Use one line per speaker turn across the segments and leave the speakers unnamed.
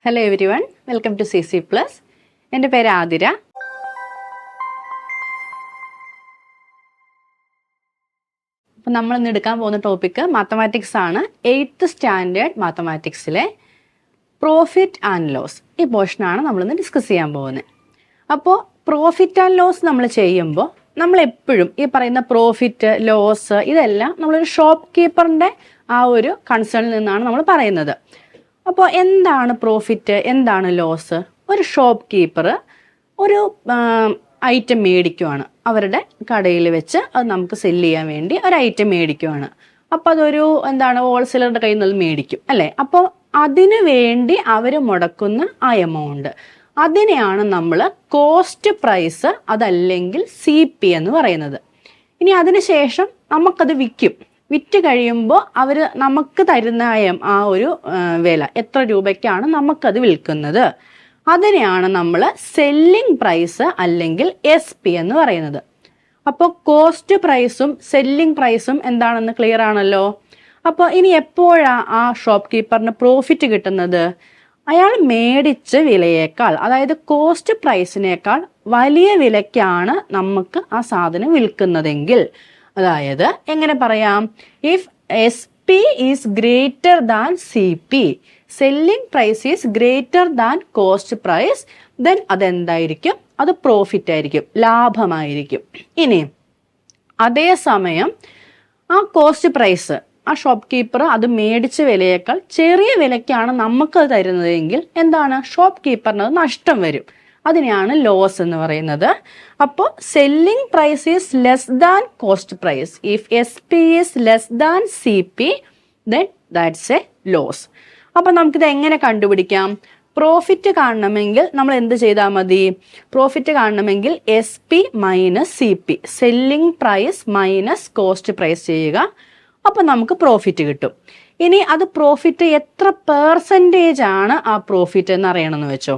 Hello everyone, welcome to CC Plus. എൻ്റെ പേര് ആതിര. അപ്പം നമ്മൾ ഇന്ന് എടുക്കാൻ പോകുന്ന ടോപ്പിക്ക് മാത്തമാറ്റിക്സ് ആണ്. 8th സ്റ്റാൻഡേർഡ് മാത്തമാറ്റിക്സിലെ പ്രോഫിറ്റ് ആൻഡ് ലോസ് ഈ പോർഷനാണ് നമ്മളിന്ന് ഡിസ്കസ് ചെയ്യാൻ പോകുന്നത്. അപ്പോൾ പ്രോഫിറ്റ് ആൻഡ് ലോസ് നമ്മൾ ചെയ്യുമ്പോൾ നമ്മളെപ്പോഴും ഈ പറയുന്ന പ്രോഫിറ്റ് ലോസ് ഇതെല്ലാം നമ്മളൊരു ഷോപ്പ് കീപ്പറിൻ്റെ ആ ഒരു കൺസേണിൽ നിന്നാണ് നമ്മൾ പറയുന്നത്. അപ്പോൾ എന്താണ് പ്രോഫിറ്റ്, എന്താണ് ലോസ്? ഒരു ഷോപ്പ് കീപ്പർ ഒരു ഐറ്റം മേടിക്കുവാണ്, അവരുടെ കടയിൽ വെച്ച് അത് നമുക്ക് സെല്ല് ചെയ്യാൻ വേണ്ടി ഒരു ഐറ്റം മേടിക്കുവാണ്. അപ്പോൾ അതൊരു ഹോൾസെയിലറുടെ കയ്യിൽ നിന്ന് മേടിക്കും അല്ലേ. അപ്പോൾ അതിനു വേണ്ടി അവർ മുടക്കുന്ന ആ എമൗണ്ട്, അതിനെയാണ് നമ്മൾ കോസ്റ്റ് പ്രൈസ് അതല്ലെങ്കിൽ CP എന്ന് പറയുന്നത്. ഇനി അതിനുശേഷം നമുക്കത് വിറ്റ് കഴിയുമ്പോൾ അവർ നമുക്ക് തരുന്ന ആ ഒരു വില എത്ര രൂപയ്ക്കാണ് നമുക്കത് വിൽക്കുന്നത്, അതിനെയാണ് നമ്മൾ സെല്ലിംഗ് പ്രൈസ് അല്ലെങ്കിൽ SP എന്ന് പറയുന്നത്. അപ്പോൾ കോസ്റ്റ് പ്രൈസും സെല്ലിംഗ് പ്രൈസും എന്താണെന്ന് ക്ലിയർ ആണല്ലോ. അപ്പോൾ ഇനി എപ്പോഴാണ് ആ ഷോപ്പ് കീപ്പറിന് പ്രോഫിറ്റ് കിട്ടുന്നത്? അയാൾ മേടിച്ച വിലയേക്കാൾ, അതായത് കോസ്റ്റ് പ്രൈസിനേക്കാൾ വലിയ വിലയ്ക്കാണ് നമുക്ക് ആ സാധനം വിൽക്കുന്നതെങ്കിൽ, അതായത് എങ്ങനെ പറയാം, if SP is greater than CP, selling price is greater than cost price, then അതെന്തായിരിക്കും? അത് പ്രോഫിറ്റ് ആയിരിക്കും, ലാഭമായിരിക്കും. ഇനി അതേസമയം ആ കോസ്റ്റ് പ്രൈസ്, ആ ഷോപ്പ് കീപ്പർ അത് മേടിച്ച വിലയേക്കാൾ ചെറിയ വിലയ്ക്കാണ് നമുക്കത് തരുന്നതെങ്കിൽ എന്താണ്? ഷോപ്പ് കീപ്പറിന് അത് നഷ്ടം വരും. അതിനെയാണ് ലോസ് എന്ന് പറയുന്നത്. അപ്പോൾ selling price is less than cost price. If SP is less than CP, then that's a loss. അപ്പം നമുക്കിത് എങ്ങനെ കണ്ടുപിടിക്കാം? പ്രോഫിറ്റ് കാണണമെങ്കിൽ നമ്മൾ എന്ത് ചെയ്താൽ മതി? പ്രോഫിറ്റ് കാണണമെങ്കിൽ SP minus CP, selling price minus cost price ചെയ്യുക. അപ്പം നമുക്ക് പ്രോഫിറ്റ് കിട്ടും. ഇനി അത് പ്രോഫിറ്റ് എത്ര പെർസെൻറ്റേജ് ആണ് ആ പ്രോഫിറ്റ് എന്ന് അറിയണമെന്ന് വെച്ചോ.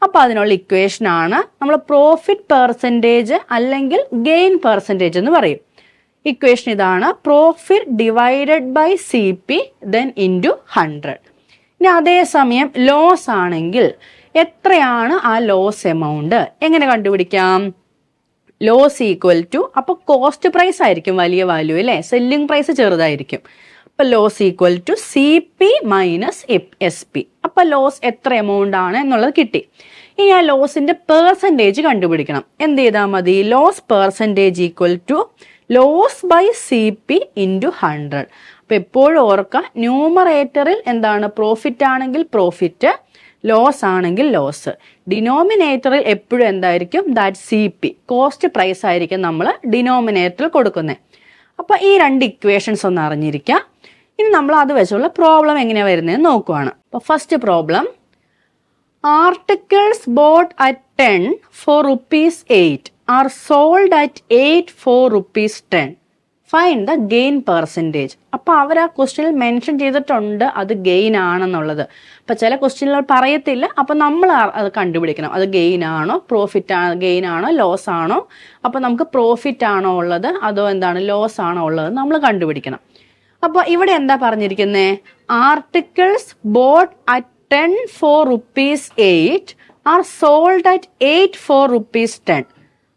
അപ്പോൾ അതിനുള്ള ഇക്വേഷൻ ആണ് നമ്മൾ പ്രോഫിറ്റ് പെർസെൻറ്റേജ് അല്ലെങ്കിൽ ഗെയിൻ പെർസെൻറ്റേജ് എന്ന് പറയും. ഇക്വേഷൻ ഇതാണ്: profit divided by CP then into 100. ഇനി അതേസമയം ലോസ് ആണെങ്കിൽ എത്രയാണ് ആ ലോസ് എമൗണ്ട്? എങ്ങനെ കണ്ടുപിടിക്കാം? ലോസ് ഈക്വൽ ടു, അപ്പോൾ കോസ്റ്റ് പ്രൈസ് ആയിരിക്കും വലിയ വാല്യൂ അല്ലേ, സെല്ലിംഗ് പ്രൈസ് ചെറുതായിരിക്കും. അപ്പോൾ loss equal to CP minus SP. അപ്പോൾ ലോസ് എത്ര എമൗണ്ട് ആണ് എന്നുള്ളത് കിട്ടി. ഇനി ആ ലോസിന്റെ പെർസെൻറ്റേജ് കണ്ടുപിടിക്കണം. എന്ത് ചെയ്താൽ മതി? Loss percentage equal to loss by CP into 100. അപ്പോൾ എപ്പോഴും ഓർക്കുക, ന്യൂമറേറ്ററിൽ എന്താണ്? പ്രോഫിറ്റ് ആണെങ്കിൽ പ്രോഫിറ്റ്, ലോസ് ആണെങ്കിൽ ലോസ്. ഡിനോമിനേറ്ററിൽ എപ്പോഴും എന്തായിരിക്കും? ദാറ്റ് CP, കോസ്റ്റ് പ്രൈസ് ആയിരിക്കും നമ്മൾ ഡിനോമിനേറ്ററിൽ കൊടുക്കുന്നത്. അപ്പോൾ ഈ രണ്ട് ഇക്വേഷൻസ് ഒന്ന് അറിഞ്ഞിരിക്കുക. ഇനി നമ്മൾ അത് വെച്ചുള്ള പ്രോബ്ലം എങ്ങനെയാണ് വരുന്നത് നോക്കുവാണ്. അപ്പോൾ first problem: articles boat at 10 for ₹8 are sold at 8 for ₹10. Find the gain percentage. അപ്പോൾ അവർ ആ ക്വസ്റ്റ്യനിൽ മെൻഷൻ ചെയ്തിട്ടുണ്ട് അത് ഗെയിൻ ആണെന്നുള്ളത്. അപ്പോൾ ചില ക്വസ്റ്റ്യനുകൾ പറയത്തില്ല, അപ്പോൾ നമ്മൾ അത് കണ്ടുപിടിക്കണം. അത് ഗെയിൻ ആണോ, പ്രോഫിറ്റ് ആണ്, ഗെയിൻ ആണോ, ലോസ് ആണോ. അപ്പോൾ നമുക്ക് പ്രോഫിറ്റ് ആണോ ഉള്ളത് അതോ ലോസ് ആണോ ഉള്ളത് നമ്മൾ കണ്ടുപിടിക്കണം. അപ്പോൾ ഇവിടെ എന്താ പറഞ്ഞിരിക്കുന്നത്? Articles boat at 10 for ₹8 are sold at 8 for ₹10.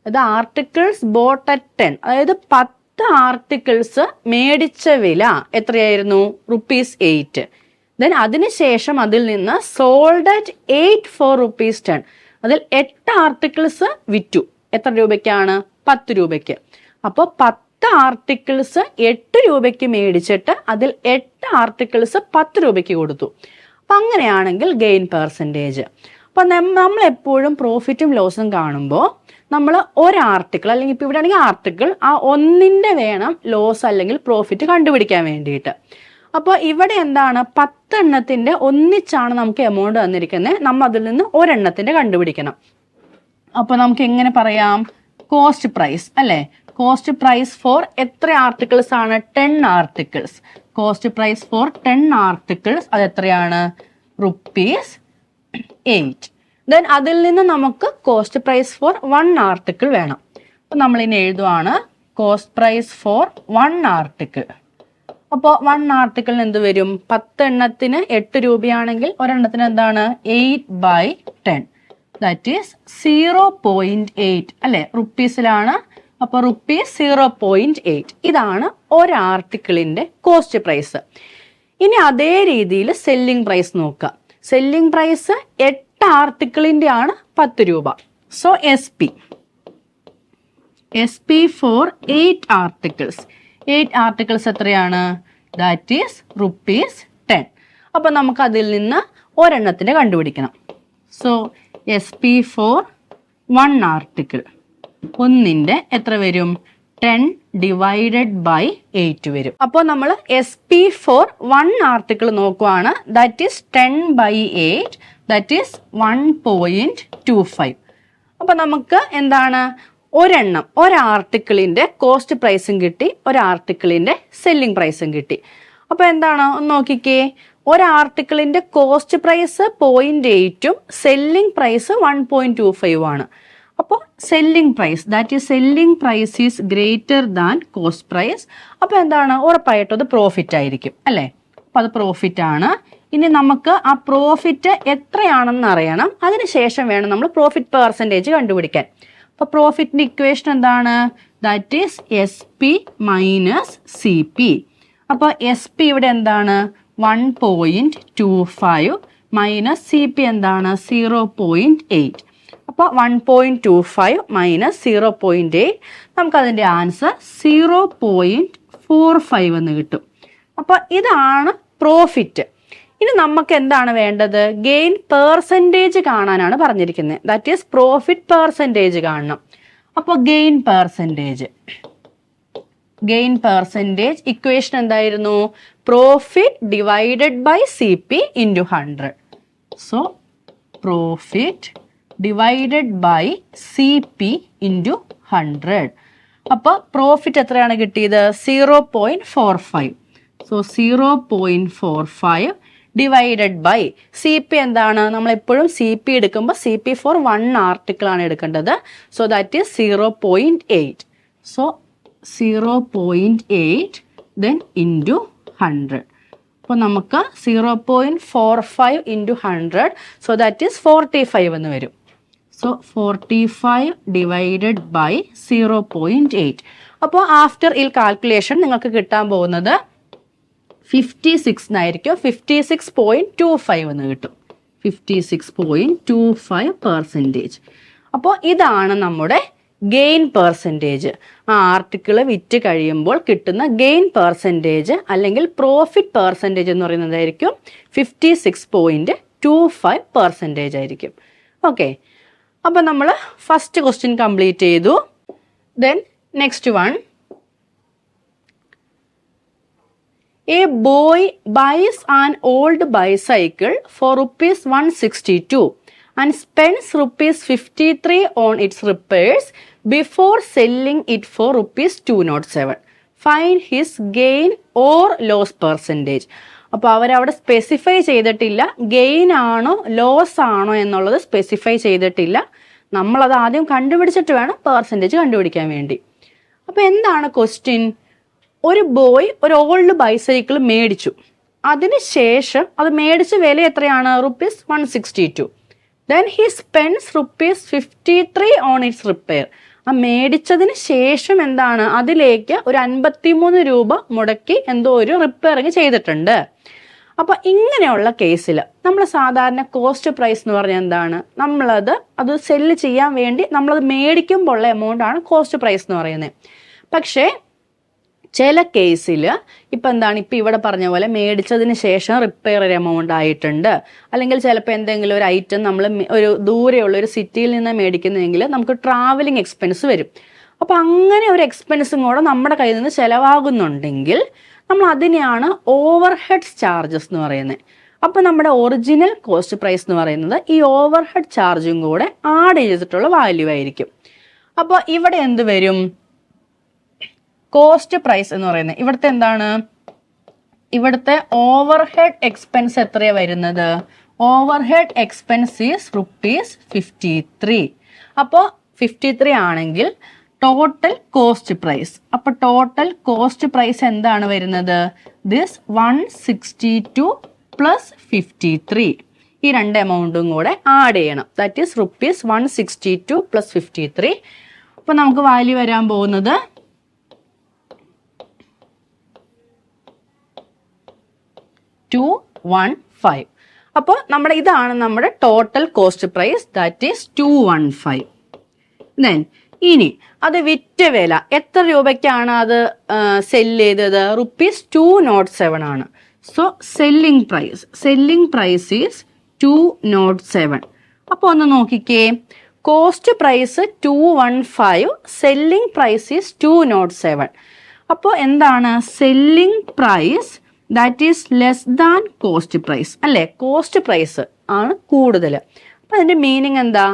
അത് ആർട്ടിക്കിൾസ് ബോട്ട് അറ്റ് 10, അതായത് 10 ആർട്ടിക്കിൾസ് മേടിച്ച വില എത്രയായിരുന്നു? ₹8. ദെൻ അതിനുശേഷം അതിൽ നിന്ന് സോൾഡ് അറ്റ് 8 for ₹10, അതിൽ 8 ആർട്ടിക്കിൾസ് വിറ്റു. എത്ര രൂപയ്ക്കാണ്? 10 രൂപയ്ക്ക്. അപ്പോൾ 10 ആർട്ടിക്കിൾസ് 8 രൂപയ്ക്ക് മേടിച്ചിട്ട് അതിൽ 8 ആർട്ടിക്കിൾസ് 10 രൂപയ്ക്ക് കൊടുത്തു. അപ്പം അങ്ങനെയാണെങ്കിൽ ഗെയിൻ പെർസെൻറ്റേജ്. അപ്പം നമ്മൾ എപ്പോഴും പ്രോഫിറ്റും ലോസും കാണുമ്പോൾ നമ്മൾ ഒരു ആർട്ടിക്കിൾ, അല്ലെങ്കിൽ ഇപ്പോൾ ഇവിടെ ആണെങ്കിൽ ആർട്ടിക്കിൾ, ആ ഒന്നിൻ്റെ വേണം ലോസ് അല്ലെങ്കിൽ പ്രോഫിറ്റ് കണ്ടുപിടിക്കാൻ വേണ്ടിയിട്ട്. അപ്പോൾ ഇവിടെ എന്താണ്? 10 എണ്ണത്തിൻ്റെ ഒന്നിച്ചാണ് നമുക്ക് എമൗണ്ട് തന്നിരിക്കുന്നത്. നമ്മൾ അതിൽ നിന്ന് ഒരെണ്ണത്തിൻ്റെ കണ്ടുപിടിക്കണം. അപ്പോൾ നമുക്ക് എങ്ങനെ പറയാം? കോസ്റ്റ് പ്രൈസ് അല്ലേ. കോസ്റ്റ് പ്രൈസ് ഫോർ എത്ര ആർട്ടിക്കിൾസ് ആണ്? 10 articles. Cost price for 10 articles അത് എത്രയാണ്? ₹8. ദെൻ അതിൽ നിന്ന് നമുക്ക് കോസ്റ്റ് പ്രൈസ് ഫോർ 1 ആർട്ടിക്കിൾ വേണം. അപ്പം നമ്മൾ ഇനി എഴുതുവാണ് കോസ്റ്റ് പ്രൈസ് ഫോർ 1 ആർട്ടിക്കിൾ. അപ്പോൾ 1 ആർട്ടിക്കിളിന് എന്ത് വരും? 10 എണ്ണത്തിന് 8 രൂപയാണെങ്കിൽ ഒരെണ്ണത്തിന് എന്താണ്? 8/10, ദാറ്റ് ഈസ് 0.8 അല്ലെ, റുപ്പീസിലാണ്. അപ്പോൾ റുപ്പീസ് 0.8. ഇതാണ് ഒരു ആർട്ടിക്കിളിന്റെ കോസ്റ്റ് പ്രൈസ്. ഇനി അതേ രീതിയിൽ സെല്ലിംഗ് പ്രൈസ് നോക്കുക. സെല്ലിംഗ് പ്രൈസ് 8 ആർട്ടിക്കിളിന്റെ ആണ് 10 രൂപ. So S P for 8 articles. 8 articles എത്രയാണ്? That is rupees 10. അപ്പൊ നമുക്ക് അതിൽ നിന്ന് ഒരെണ്ണത്തിന്റെ കണ്ടുപിടിക്കണം. So S P for 1 article, ഒന്നിന്റെ എത്ര വരും? 10 ഡിവൈഡഡ് ബൈ 8 വരും. അപ്പോൾ നമ്മൾ എസ് പി ഫോർ 1 ആർട്ടിക്കിൾ നോക്കുവാണ്. That is 10/8, that is 1.25. അപ്പൊ നമുക്ക് എന്താണ്? ഒരെണ്ണം, ഒരാർട്ടിക്കിളിന്റെ കോസ്റ്റ് പ്രൈസും കിട്ടി, ഒരാർട്ടിക്കിളിന്റെ സെല്ലിംഗ് പ്രൈസും കിട്ടി. അപ്പൊ എന്താണ്? ഒന്ന് നോക്കിക്കേ. ഒരാർട്ടിക്കിളിന്റെ കോസ്റ്റ് പ്രൈസ് 0.8ഉം സെല്ലിംഗ് പ്രൈസ് 1.25 ആണ്. അപ്പോൾ selling price, that is selling price is greater than cost price. അപ്പോൾ എന്താണ്? ഉറപ്പായിട്ടും അത് പ്രോഫിറ്റ് ആയിരിക്കും അല്ലേ? അപ്പം അത് പ്രോഫിറ്റ് ആണ്. ഇനി നമുക്ക് ആ പ്രോഫിറ്റ് എത്രയാണെന്ന് അറിയണം. അതിനുശേഷം വേണം നമ്മൾ പ്രോഫിറ്റ് പെർസെൻറ്റേജ് കണ്ടുപിടിക്കാൻ. അപ്പോൾ പ്രോഫിറ്റിന്റെ ഇക്വേഷൻ എന്താണ്? That is S P minus C P. അപ്പോൾ എസ് പി ഇവിടെ എന്താണ്? 1.25 മൈനസ് സി പി എന്താണ്? 0.8. അപ്പോൾ 1.25 മൈനസ് 0.8, നമുക്കതിൻ്റെ ആൻസർ 0.45 എന്ന് കിട്ടും. അപ്പോൾ ഇതാണ് പ്രോഫിറ്റ്. ഇനി നമുക്ക് എന്താണ് വേണ്ടത്? ഗെയിൻ പെർസെൻറ്റേജ് കാണാനാണ് പറഞ്ഞിരിക്കുന്നത്. ദാറ്റ് ഈസ് പ്രോഫിറ്റ് പെർസെൻറ്റേജ് കാണണം. അപ്പോൾ ഗെയിൻ പെർസെൻറ്റേജ് ഇക്വേഷൻ എന്തായിരുന്നു? Profit divided by C P into 100. So profit divided by C P into 100. അപ്പോൾ പ്രോഫിറ്റ് എത്രയാണ് കിട്ടിയത്? 0.45. So 0.45 divided by C P എന്താണ്? നമ്മൾ എപ്പോഴും സി പി എടുക്കുമ്പോൾ സി പി ഫോർ 1 ആർട്ടിക്കിൾ ആണ് എടുക്കേണ്ടത്. So that is 0.8. So 0.8 then into 100. അപ്പോൾ നമുക്ക് 0.45 ഇൻറ്റു 100, സോ ദാറ്റ് ഈസ് 45 എന്ന് വരും. So 45 divided by 0.8. അപ്പോൾ ആഫ്റ്റർ ഈ കാൽക്കുലേഷൻ നിങ്ങൾക്ക് കിട്ടാൻ പോകുന്നത് 56 എന്നായിരിക്കും. 56.25 എന്ന് കിട്ടും. 56.25%. അപ്പോൾ ഇതാണ് നമ്മുടെ ഗെയിൻ പെർസെൻറ്റേജ്. ആ ആർട്ടിക്കിൾ വിറ്റ് കഴിയുമ്പോൾ കിട്ടുന്ന ഗെയിൻ പെർസെൻറ്റേജ് അല്ലെങ്കിൽ പ്രോഫിറ്റ് പെർസെൻറ്റേജ് എന്ന് പറയുന്നതായിരിക്കും 56.25% ആയിരിക്കും. ഓക്കെ, അപ്പോൾ നമ്മൾ ഫസ്റ്റ് ക്വസ്റ്റ്യൻ കംപ്ലീറ്റ് ചെയ്തു. Then next one. A boy buys an old bicycle for rupees 162 and spends rupees 53 on its repairs before selling it for rupees 207. Find his gain or loss percentage. അപ്പോൾ അവരവിടെ specify ചെയ്തിട്ടില്ല gain ആണോ loss ആണോ എന്നുള്ളത് specify ചെയ്തിട്ടില്ല. നമ്മളത് ആദ്യം കണ്ടുപിടിച്ചിട്ട് വേണം പെർസെൻറ്റേജ് കണ്ടുപിടിക്കാൻ വേണ്ടി. അപ്പോൾ എന്താണ് ക്വസ്റ്റ്യൻ? ഒരു ബോയ് ഒരു ഓൾഡ് ബൈസൈക്കിൾ മേടിച്ചു. അതിനുശേഷം അത് മേടിച്ച വില എത്രയാണ്? rupees 162. Then he spends rupees 53 on its repair. ആ മേടിച്ചതിന് ശേഷം എന്താണ്? അതിലേക്ക് ഒരു 53 രൂപ മുടക്കി എന്തോ ഒരു റിപ്പയറിങ് ചെയ്തിട്ടുണ്ട്. അപ്പൊ ഇങ്ങനെയുള്ള കേസിൽ നമ്മൾ സാധാരണ കോസ്റ്റ് പ്രൈസ് എന്ന് പറഞ്ഞാൽ എന്താണ്? അത് സെല്ല് ചെയ്യാൻ വേണ്ടി നമ്മളത് മേടിക്കുമ്പോൾ ഉള്ള എമൗണ്ട് ആണ് കോസ്റ്റ് പ്രൈസ് എന്ന് പറയുന്നത്. പക്ഷേ ചില കേസിൽ ഇപ്പം എന്താണ്, ഇപ്പം ഇവിടെ പറഞ്ഞ പോലെ മേടിച്ചതിന് ശേഷം റിപ്പയർ ഒരു എമൗണ്ട് ആയിട്ടുണ്ട്, അല്ലെങ്കിൽ ചിലപ്പോൾ എന്തെങ്കിലും ഒരു ഐറ്റം നമ്മൾ ഒരു ദൂരെയുള്ള ഒരു സിറ്റിയിൽ നിന്ന് മേടിക്കുന്നതെങ്കിൽ നമുക്ക് ട്രാവലിംഗ് എക്സ്പെൻസ് വരും. അപ്പോൾ അങ്ങനെ ഒരു എക്സ്പെൻസും കൂടെ നമ്മുടെ കയ്യിൽ നിന്ന് ചിലവാകുന്നുണ്ടെങ്കിൽ നമ്മൾ അതിനെയാണ് ഓവർ ഹെഡ് ചാർജസ് എന്ന് പറയുന്നത്. അപ്പോൾ നമ്മുടെ ഒറിജിനൽ കോസ്റ്റ് പ്രൈസ് എന്ന് പറയുന്നത് ഈ ഓവർ ഹെഡ് ചാർജും കൂടെ ആഡ് ചെയ്തിട്ടുള്ള വാല്യൂ ആയിരിക്കും. അപ്പോൾ ഇവിടെ എന്ത് വരും? കോസ്റ്റ് പ്രൈസ് എന്ന് പറയുന്നത് ഇവിടുത്തെ എന്താണ്? ഇവിടുത്തെ ഓവർ ഹെഡ് എക്സ്പെൻസ് എത്രയാണ് വരുന്നത്? Over head expense is rupees 53. അപ്പോൾ 53 ആണെങ്കിൽ ടോട്ടൽ കോസ്റ്റ് പ്രൈസ്. അപ്പൊ ടോട്ടൽ കോസ്റ്റ് പ്രൈസ് എന്താണ് വരുന്നത്? This 162 plus 53. ഈ രണ്ട് എമൗണ്ടും കൂടെ ആഡ് ചെയ്യണം. That is rupees 162 plus 53. അപ്പൊ നമുക്ക് വാല്യൂ വരാൻ പോകുന്നത് 215. അപ്പോൾ ഇതാണ് നമ്മുടെ total cost price, that is 215. Then ഇനി അത് വിറ്റ വില എത്ര രൂപയ്ക്കാണ് അത് സെല്ല് ചെയ്തത്? റുപ്പീസ് 207 ആണ്. So selling price is 207. അപ്പോൾ ഒന്ന് നോക്കിക്കേ, cost price 215, selling price is 207. അപ്പോൾ എന്താണ് selling price that is less than cost price അല്ലേ? കോസ്റ്റ് പ്രൈസ് ആണ് കൂടുതൽ. അപ്പം അതിൻ്റെ മീനിങ് എന്താ?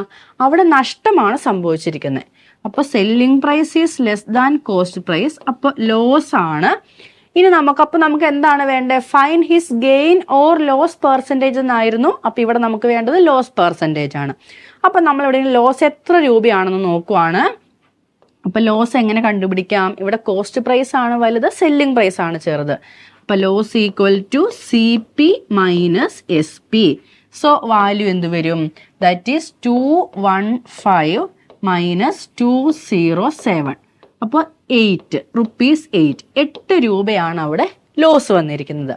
അവിടെ നഷ്ടമാണ് സംഭവിച്ചിരിക്കുന്നത്. അപ്പോൾ selling price is less than cost price, അപ്പോൾ ലോസ് ആണ്. ഇനി നമുക്ക് എന്താണ് വേണ്ടത്? Find his gain or loss percentage എന്നായിരുന്നു. അപ്പോൾ ഇവിടെ നമുക്ക് വേണ്ടത് ലോസ് പെർസെൻറ്റേജ് ആണ്. അപ്പം നമ്മളിവിടെ ലോസ് എത്ര രൂപയാണെന്ന് നോക്കുവാണ്. അപ്പം ലോസ് എങ്ങനെ കണ്ടുപിടിക്കാം? ഇവിടെ കോസ്റ്റ് പ്രൈസ് ആണ് വലുത്, സെല്ലിംഗ് പ്രൈസ് ആണ് ചെറുത്. അപ്പം loss equal to CP minus SP. So value എന്ത് വരും? That is 215 minus 207. അപ്പോൾ 8 റുപ്പീസ് 8 രൂപയാണ് അവിടെ ലോസ് വന്നിരിക്കുന്നത്.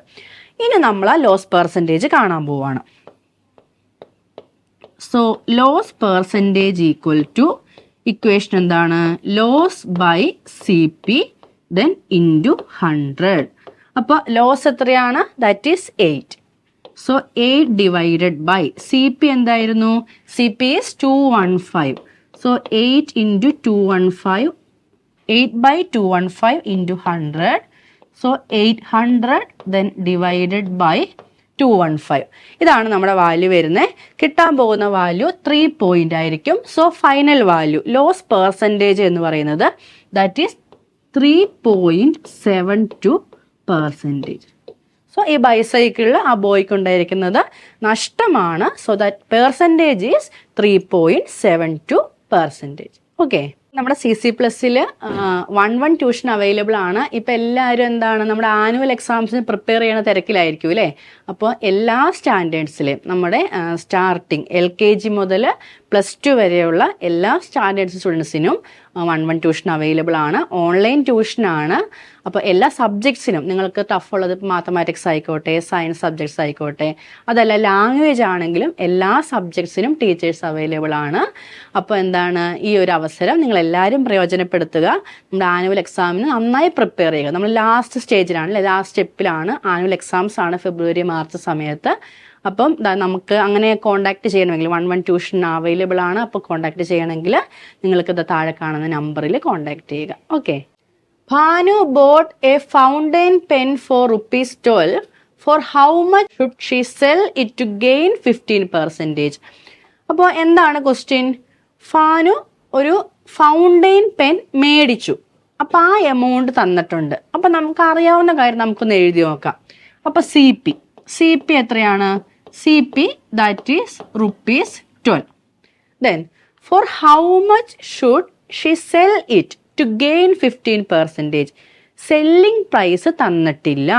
ഇനി നമ്മൾ ആ ലോസ് പെർസെൻറ്റേജ് കാണാൻ പോവാണ്. So loss percentage equal to equation എന്താണ്? Loss by CP then into 100. അപ്പോൾ ലോസ് എത്രയാണ്? That is 8. So 8 divided by CP എന്തായിരുന്നു? CP is 215. So 8 into 215, 8 by 215 into 100. So 800 then divided by 215. ഇതാണ് നമ്മുടെ വാല്യൂ വരുന്നത്. കിട്ടാൻ പോകുന്ന വാല്യൂ 3 പോയിന്റ് ആയിരിക്കും. So final value loss percentage എന്ന് പറയുന്നത് ദാറ്റ് ഈസ് 3.72%. സോ ഈ ബൈസൈക്കിളിൽ ആ ബോയ്ക്ക് ഉണ്ടായിരിക്കുന്നത് നഷ്ടമാണ്. So that percentage is 3.72%. Okay, നമ്മുടെ CC+ൽ 1-1 ട്യൂഷൻ അവൈലബിൾ ആണ്. ഇപ്പം എല്ലാവരും എന്താണ് നമ്മുടെ ആനുവൽ എക്സാംസിന് പ്രിപ്പയർ ചെയ്യുന്ന തിരക്കിലായിരിക്കും അല്ലേ? അപ്പോൾ എല്ലാ സ്റ്റാൻഡേർഡ്സിലെയും നമ്മുടെ സ്റ്റാർട്ടിങ് LKG മുതൽ +2 വരെയുള്ള എല്ലാ സ്റ്റാൻഡേർഡ്സ് സ്റ്റുഡൻസിനും 1-1 ട്യൂഷൻ അവൈലബിൾ ആണ്. ഓൺലൈൻ ട്യൂഷനാണ്. അപ്പോൾ എല്ലാ സബ്ജക്ട്സിനും നിങ്ങൾക്ക് ടഫ് ഉള്ളത് മാത്തമാറ്റിക്സ് ആയിക്കോട്ടെ, സയൻസ് സബ്ജക്ട്സ് ആയിക്കോട്ടെ, അതല്ല ലാംഗ്വേജ് ആണെങ്കിലും എല്ലാ സബ്ജക്ട്സിനും ടീച്ചേഴ്സ് അവൈലബിൾ ആണ്. അപ്പോൾ എന്താണ് ഈ ഒരു അവസരം നിങ്ങളെല്ലാവരും പ്രയോജനപ്പെടുത്തുക. നമ്മുടെ ആനുവൽ എക്സാമിന് നന്നായി പ്രിപ്പയർ ചെയ്യുക. നമ്മൾ ലാസ്റ്റ് സ്റ്റേജിലാണ്, ലാസ്റ്റ് സ്റ്റെപ്പിലാണ്. ആനുവൽ എക്സാംസ് ആണ് ഫെബ്രുവരി മാർച്ച് സമയത്ത്. അപ്പം നമുക്ക് അങ്ങനെ കോൺടാക്ട് ചെയ്യണമെങ്കിൽ 1-1 ട്യൂഷൻ അവൈലബിൾ ആണ്. അപ്പോൾ കോൺടാക്ട് ചെയ്യണമെങ്കിൽ നിങ്ങൾക്ക് താഴെ കാണുന്ന നമ്പറിൽ കോൺടാക്ട് ചെയ്യുക. Okay. Bhanu bought a fountain pen for ₹12. For how much should she sell it to gain 15%? അപ്പോൾ എന്താണ് ക്വസ്റ്റ്യൻ? ഭാനു ഒരു ഫൗണ്ടൈൻ പെൻ മേടിച്ചു. അപ്പം ആ എമൗണ്ട് തന്നിട്ടുണ്ട്. അപ്പം നമുക്ക് അറിയാവുന്ന കാര്യം നമുക്കൊന്ന് എഴുതി നോക്കാം. അപ്പം CP എത്രയാണ്? CP that is ₹12. Then for how much should she sell it to gain 15%? Selling price തന്നിട്ടില്ല.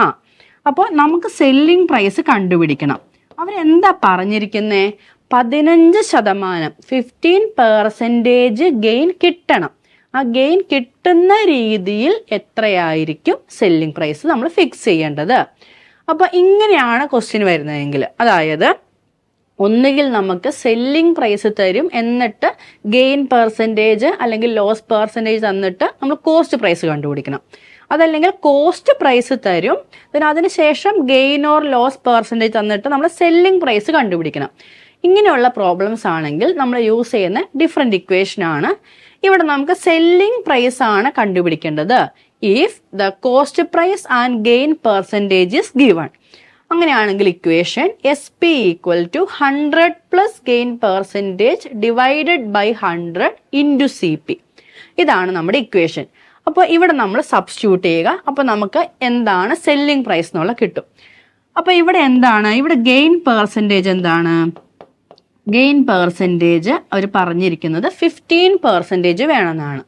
അപ്പോൾ നമുക്ക് സെല്ലിംഗ് പ്രൈസ് കണ്ടുപിടിക്കണം. അവരെന്താ പറഞ്ഞിരിക്കുന്നത്? 15%, 15% ഗെയിൻ കിട്ടണം. ആ ഗെയിൻ കിട്ടുന്ന രീതിയിൽ എത്രയായിരിക്കും സെല്ലിംഗ് പ്രൈസ് നമ്മൾ ഫിക്സ് ചെയ്യേണ്ടത്? അപ്പോൾ ഇങ്ങനെയാണ് ക്വസ്റ്റ്യൻ വരുന്നതെങ്കിൽ, അതായത് ഒന്നുകിൽ നമുക്ക് സെല്ലിംഗ് പ്രൈസ് തരും, എന്നിട്ട് ഗെയിൻ പെർസെൻറ്റേജ് അല്ലെങ്കിൽ ലോസ് പെർസെൻറ്റേജ് തന്നിട്ട് നമ്മൾ കോസ്റ്റ് പ്രൈസ് കണ്ടുപിടിക്കണം. അതല്ലെങ്കിൽ കോസ്റ്റ് പ്രൈസ് തരും, പിന്നെ അതിനുശേഷം ഗെയിൻ ഓർ ലോസ് പെർസെൻറ്റേജ് തന്നിട്ട് നമ്മൾ സെല്ലിംഗ് പ്രൈസ് കണ്ടുപിടിക്കണം. ഇങ്ങനെയുള്ള പ്രോബ്ലംസ് ആണെങ്കിൽ നമ്മൾ യൂസ് ചെയ്യുന്ന ഡിഫറെൻറ്റ് ഇക്വേഷൻ ആണ്. ഇവിടെ നമുക്ക് സെല്ലിംഗ് പ്രൈസ് ആണ് കണ്ടുപിടിക്കേണ്ടത്. If the cost price and gain percentage is given. അങ്ങനെയാണെങ്കിൽ equation SP equal to 100 plus gain percentage divided by 100 into CP. ഇതാണ് നമ്മുടെ ഇക്വേഷൻ. അപ്പോൾ ഇവിടെ നമ്മൾ സബ്സ്റ്റിറ്റ്യൂട്ട് ചെയ്യുക. അപ്പോൾ നമുക്ക് എന്താണ് സെല്ലിംഗ് പ്രൈസ് എന്നുള്ള കിട്ടും. അപ്പോൾ ഇവിടെ എന്താണ്? ഇവിടെ ഗെയിൻ പെർസെൻറ്റേജ് എന്താണ്? ഗെയിൻ പെർസെൻറ്റേജ് അവർ പറഞ്ഞിരിക്കുന്നത് 15% വേണമെന്നാണ്.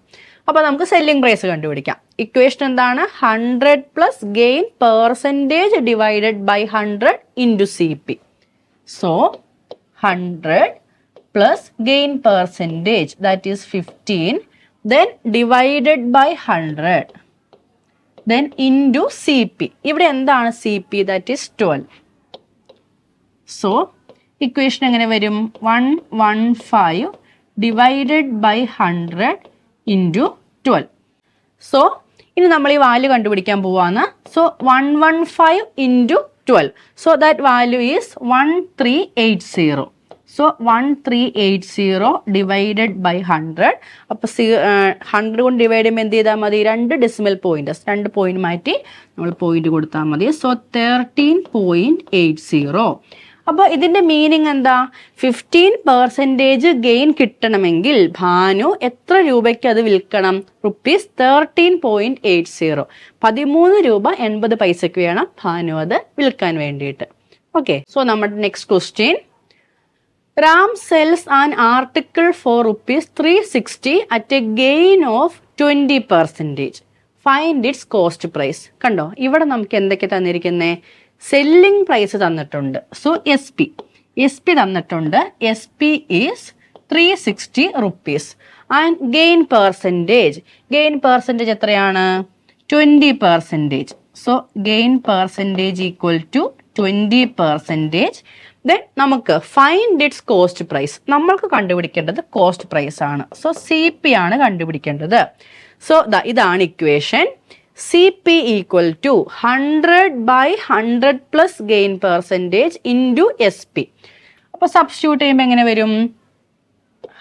അപ്പോൾ നമുക്ക് സെല്ലിംഗ് പ്രൈസ് കണ്ടുപിടിക്കാം. ഇക്വേഷൻ എന്താണ്? 100 plus gain percentage divided by 100 into CP. So 100 plus gain percentage that is 15, then divided by 100, then into CP. ഇവിടെ എന്താണ് CP? that is 12. so equation എങ്ങനെ വരും? 115 divided by 100 into 12. so ഇനി നമ്മൾ ഈ value കണ്ടുപിടിക്കാൻ പോവാണ്. so 115 into 12, so that value is 1380. so 1380 divided by 100. അപ്പോൾ 100 കൊണ്ട് ഡിവൈഡ് ചെയ്യുമ്പോൾ എന്ത് ചെയ്താൽ മതി? 2 ഡെസിമൽ പോയിന്റ്, 2 പോയിന്റ് മാറ്റി നമ്മൾ പോയിന്റ് കൊടുത്താൽ മതി. സോ 13.80. അപ്പോൾ ഇതിന്റെ മീനിങ് എന്താ? 15% ഗെയിൻ കിട്ടണമെങ്കിൽ ഭാനു എത്ര രൂപയ്ക്ക് അത് വിൽക്കണം? റുപ്പീസ് 13.80. 13 രൂപ 80 പൈസയ്ക്ക് വേണം ഭാനു അത് വിൽക്കാൻ വേണ്ടിയിട്ട്. ഓക്കെ, സോ നമ്മുടെ next question. Ram sells an article for rupees 360 at a gain of 20%. Find its cost price. കണ്ടോ, ഇവിടെ നമുക്ക് എന്തൊക്കെ തന്നിരിക്കുന്നേ? സെല്ലിംഗ് പ്രൈസ് തന്നിട്ടുണ്ട്. സോ SP തന്നിട്ടുണ്ട്. SP is 360 rupees. And gain percentage എത്രയാണ്? 20%. So gain percentage equal to 20%. Then നമുക്ക് find its cost price. നമ്മൾക്ക് കണ്ടുപിടിക്കേണ്ടത് കോസ്റ്റ് പ്രൈസ് ആണ്. സോ CP ആണ് കണ്ടുപിടിക്കേണ്ടത്. സോ ഇതാണ് equation. CP equal to 100 by 100 plus gain percentage into SP. അപ്പോൾ substitute ചെയ്യുമ്പോൾ എങ്ങനെ വരും?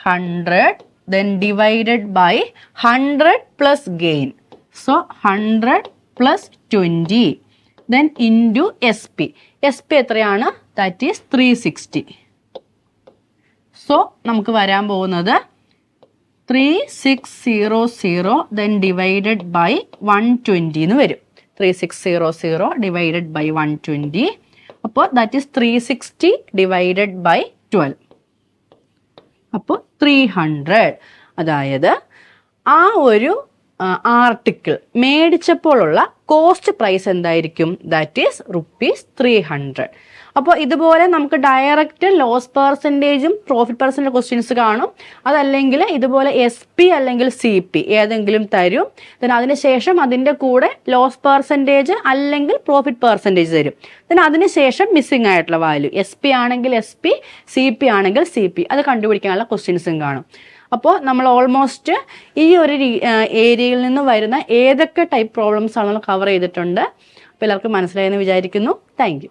100 then divided by 100 plus gain. So 100 plus 20 then into SP. SP എത്രയാണ്? That is 360. So നമുക്ക് വരാൻ പോകുന്നത് 3600 then divided by 120 എന്ന് വരും. 3600 divided by 120. അപ്പോൾ that is 360 divided by 12. അപ്പോൾ 300. അതായത് ആ ഒരു ആർട്ടിക്കിൾ മേടിച്ചപ്പോഴുള്ള കോസ്റ്റ് പ്രൈസ് എന്തായിരിക്കും? That is rupees 300. അപ്പോൾ ഇതുപോലെ നമുക്ക് ഡയറക്റ്റ് ലോസ് പെർസെൻറ്റേജും പ്രോഫിറ്റ് പെർസെൻറ്റേജ് ക്വസ്റ്റ്യൻസ് കാണും. അതല്ലെങ്കിൽ ഇതുപോലെ SP അല്ലെങ്കിൽ CP ഏതെങ്കിലും തരും. then അതിനുശേഷം അതിൻ്റെ കൂടെ ലോസ് പെർസെൻറ്റേജ് അല്ലെങ്കിൽ പ്രോഫിറ്റ് പെർസെൻറ്റേജ് തരും. then അതിനുശേഷം മിസ്സിംഗ് ആയിട്ടുള്ള വാല്യൂ SP ആണെങ്കിൽ SP, CP ആണെങ്കിൽ CP അത് കണ്ടുപിടിക്കാനുള്ള ക്വസ്റ്റ്യൻസും കാണും. അപ്പോൾ നമ്മൾ ഓൾമോസ്റ്റ് ഈ ഒരു ഏരിയയിൽ നിന്ന് വരുന്ന ഏതൊക്കെ ടൈപ്പ് പ്രോബ്ലംസ് ആണെന്ന് കവർ ചെയ്തിട്ടുണ്ട്. അപ്പോൾ എല്ലാവർക്കും മനസ്സിലായെന്ന് വിചാരിക്കുന്നു. Thank you.